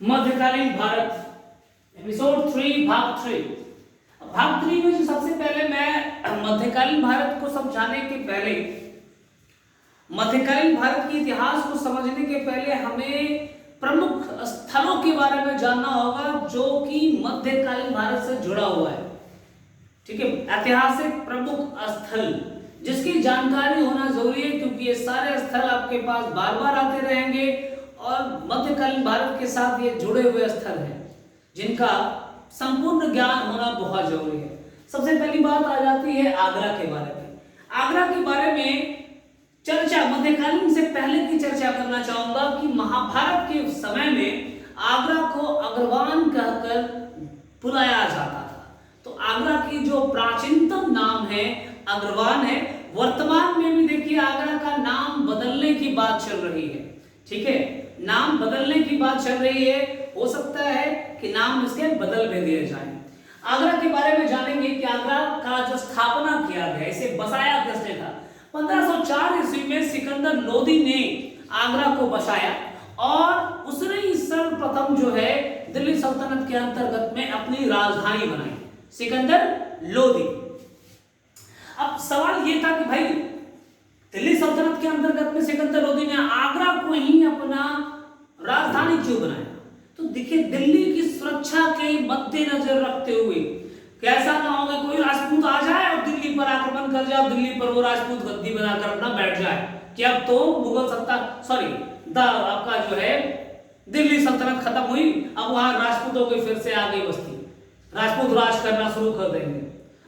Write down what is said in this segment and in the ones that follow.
मध्यकालीन भारत एपिसोड 3 भाग 3। भाग 3 में जो सबसे पहले मैं मध्यकालीन भारत को समझाने के पहले, मध्यकालीन भारत के इतिहास को समझने के पहले हमें प्रमुख स्थलों के बारे में जानना होगा जो कि मध्यकालीन भारत से जुड़ा हुआ है। ठीक है, ऐतिहासिक प्रमुख स्थल जिसकी जानकारी होना जरूरी है, क्योंकि ये सारे स्थल आपके पास बार बार आते रहेंगे और मध्यकालीन भारत के साथ ये जुड़े हुए स्थल हैं जिनका संपूर्ण ज्ञान होना बहुत जरूरी है। सबसे पहली बात आ जाती है आगरा के बारे में। आगरा के बारे में चर्चा मध्यकालीन से पहले की चर्चा करना चाहूंगा कि महाभारत के समय में आगरा को अग्रवान कहकर बुलाया जाता था। तो आगरा की जो प्राचीनतम नाम है अग्रवान है। वर्तमान में भी देखिए आगरा का नाम बदलने की बात चल रही है। ठीक है, नाम बदलने की बात चल रही है। हो सकता है कि नाम इसके बदल भी दिए जाए। आगरा के बारे में जानेंगे कि आगरा का जो स्थापना किया गया, इसे बसाया किसने था। 1504 ईस्वी में सिकंदर लोदी ने आगरा को बसाया और उसने ही सर्वप्रथम जो है दिल्ली सल्तनत के अंतर्गत में अपनी राजधानी बनाई, सिकंदर लोदी। अब सवाल यह था कि भाई दिल्ली सल्तनत के अंतर्गत में सिकंदर लोदी ने आगरा को ही अपना राजधानी क्यों बनाया। तो देखिए दिल्ली की सुरक्षा के मद्देनजर रखते हुए कैसा ना हो कि कोई राजपूत आ जाए और दिल्ली पर आक्रमण कर जाए, दिल्ली पर वो राजपूत गद्दी बनाकर अपना बैठ जाए कि अब तो मुगल सत्ता आपका जो है दिल्ली सल्तनत खत्म हुई, अब वहां राजपूतों की फिर से आ गई बस्ती, राजपूत राज करना शुरू कर देंगे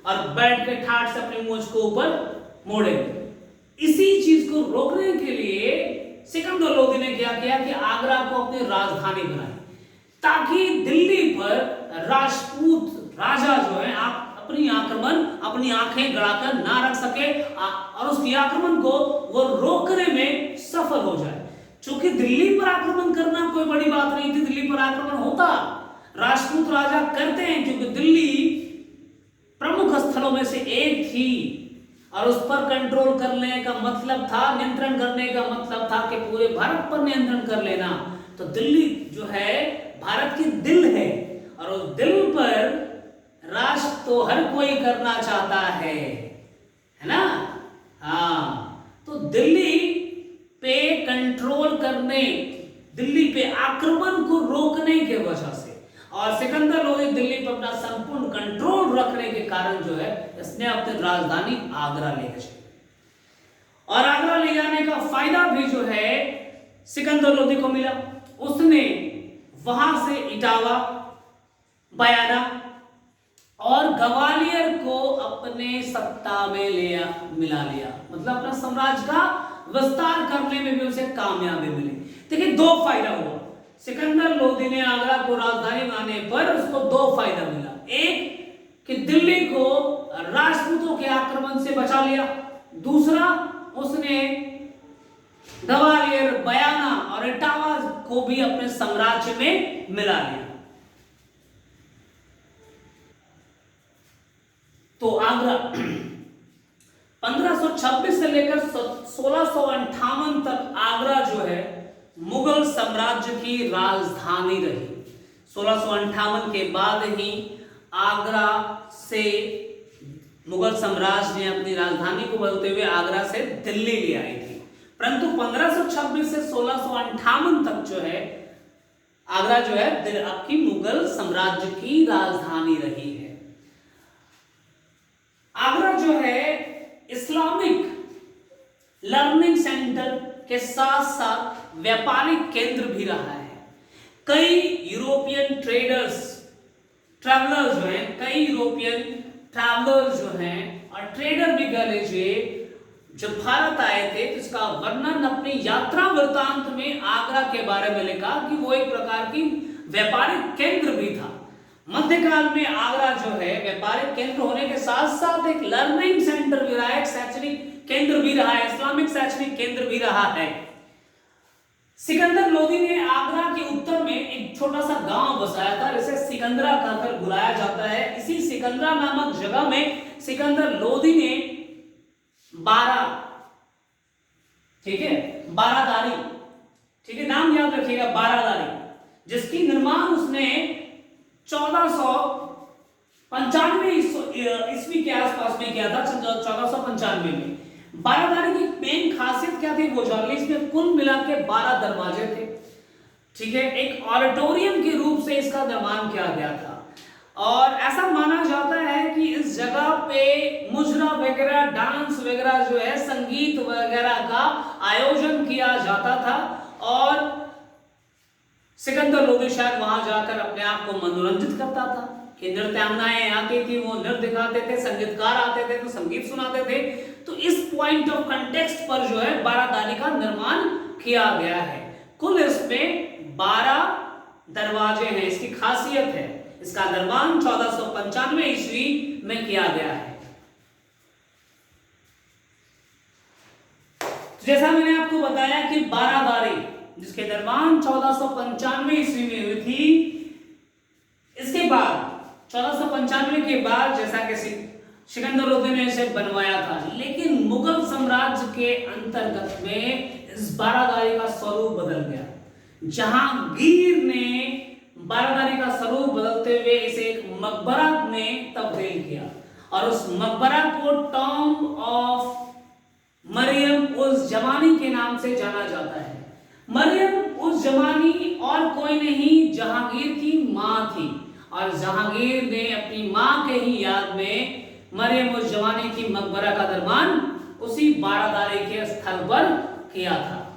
और बैठ के ठाठ से अपनी मूंछ को ऊपर मोड़ेंगे। इसी चीज को रोकने के लिए सिकंदर लोदी ने क्या किया कि आगरा को अपनी राजधानी बनाई ताकि दिल्ली पर राजपूत राजा जो है अपनी आंखें गड़ाकर ना रख सके और उसके आक्रमण को वो रोकने में सफल हो जाए। क्योंकि दिल्ली पर आक्रमण करना कोई बड़ी बात नहीं थी, दिल्ली पर आक्रमण होता राजपूत राजा करते हैं क्योंकि दिल्ली प्रमुख स्थलों में से एक थी और उस पर कंट्रोल करने का मतलब था, नियंत्रण करने का मतलब था कि पूरे भारत पर नियंत्रण कर लेना। तो दिल्ली जो है भारत की दिल है और उस दिल पर राज तो हर कोई करना चाहता है ना। हाँ, तो दिल्ली पे कंट्रोल करने, दिल्ली पे आक्रमण को रोकने के वजह से और सिकंदर लोदी दिल्ली पर अपना संपूर्ण कंट्रोल रखने के कारण जो है इसने अपनी राजधानी आगरा ले गई। और आगरा ले जाने का फायदा भी जो है सिकंदर लोदी को मिला। उसने वहां से इटावा, बयाना और ग्वालियर को अपने सत्ता में मिला लिया, मतलब अपना साम्राज्य का विस्तार करने में भी उसे कामयाबी मिली। देखिए दो फायदा हुआ। सिकंदर लोदी ने आगरा को राजधानी बनाने पर उसको दो फायदा मिला। एक कि दिल्ली को राजपूतों के आक्रमण से बचा लिया, दूसरा उसने ग्वालियर, बयाना और इटावा को भी अपने साम्राज्य में मिला लिया। तो आगरा 1526 से लेकर 1658 तक आगरा जो है मुगल साम्राज्य की राजधानी रही। 1658 के बाद ही आगरा से मुगल साम्राज्य ने अपनी राजधानी को बदलते हुए आगरा से दिल्ली ले आई थी। परंतु 1526 से 1658 तक जो है आगरा जो है आपकी मुगल साम्राज्य की राजधानी रही है। आगरा जो है इस्लामिक लर्निंग सेंटर के साथ साथ व्यापारिक केंद्र भी रहा है। कई यूरोपियन ट्रैवलर जो हैं और ट्रेडर भी कह लीजिए जब भारत आए थे तो इसका वर्णन अपनी यात्रा वृत्तांत में आगरा के बारे में लिखा कि वो एक प्रकार की व्यापारिक केंद्र भी था। मध्यकाल में आगरा जो है व्यापारिक केंद्र होने के साथ साथ एक लर्निंग सेंटर भी रहा है, एक शैक्षणिक केंद्र भी रहा है, इस्लामिक शैक्षणिक केंद्र भी रहा है। सिकंदर लोदी ने आगरा के उत्तर में एक छोटा सा गांव बसाया था जिसे सिकंदरा कहकर बुलाया जाता है। इसी सिकंदरा नामक जगह में सिकंदर लोदी ने बारादारी, ठीक है, नाम याद रखिएगा, बारादारी, जिसकी निर्माण उसने 1495 ईस्वी के आसपास में किया था, 1495 में। बारादारी की मेन खासियत क्या थी वो जान ली। इसमें कुल मिला के 12 दरवाजे थे, ठीक है। एक ऑडिटोरियम के रूप से इसका निर्माण किया गया था और ऐसा माना जाता है कि इस जगह पे मुजरा वगैरह, डांस वगैरह जो है, संगीत वगैरह का आयोजन किया जाता था और सिकंदर लोधी शायद वहां जाकर अपने आप को मनोरंजित करता था कि नृत्यांगनाएं आती थी, वो नृत्य दिखाते थे, संगीतकार आते थे तो संगीत सुनाते थे। तो इस पॉइंट ऑफ कंटेक्स्ट पर जो है बारादारी का निर्माण किया गया है। कुल इसमें 12 दरवाजे हैं, इसकी खासियत है। इसका निर्माण 1495 ईस्वी में किया गया है। जैसा मैंने आपको बताया कि बारादारी जिसके निर्माण 1495 ईस्वी में हुई थी, इसके बाद 1495 के बाद जैसा कि सिकंदर लोधी ने इसे बनवाया था, लेकिन मुगल साम्राज्य के अंतर्गत में इस बारादारी का स्वरूप बदल गया। जहांगीर ने बारादारी का स्वरूप बदलते हुए इसे एक मकबरा में तब्दील किया और उस मकबरा को टॉम्ब ऑफ मरियम उज जमानी के नाम से जाना जाता है। मरियम उज जमानी और कोई नहीं, जहांगीर की मां थी और जहांगीर ने अपनी मां के ही याद में मरियम उज जमानी की मकबरा का निर्माण उसी बारादारी के स्थल पर किया था।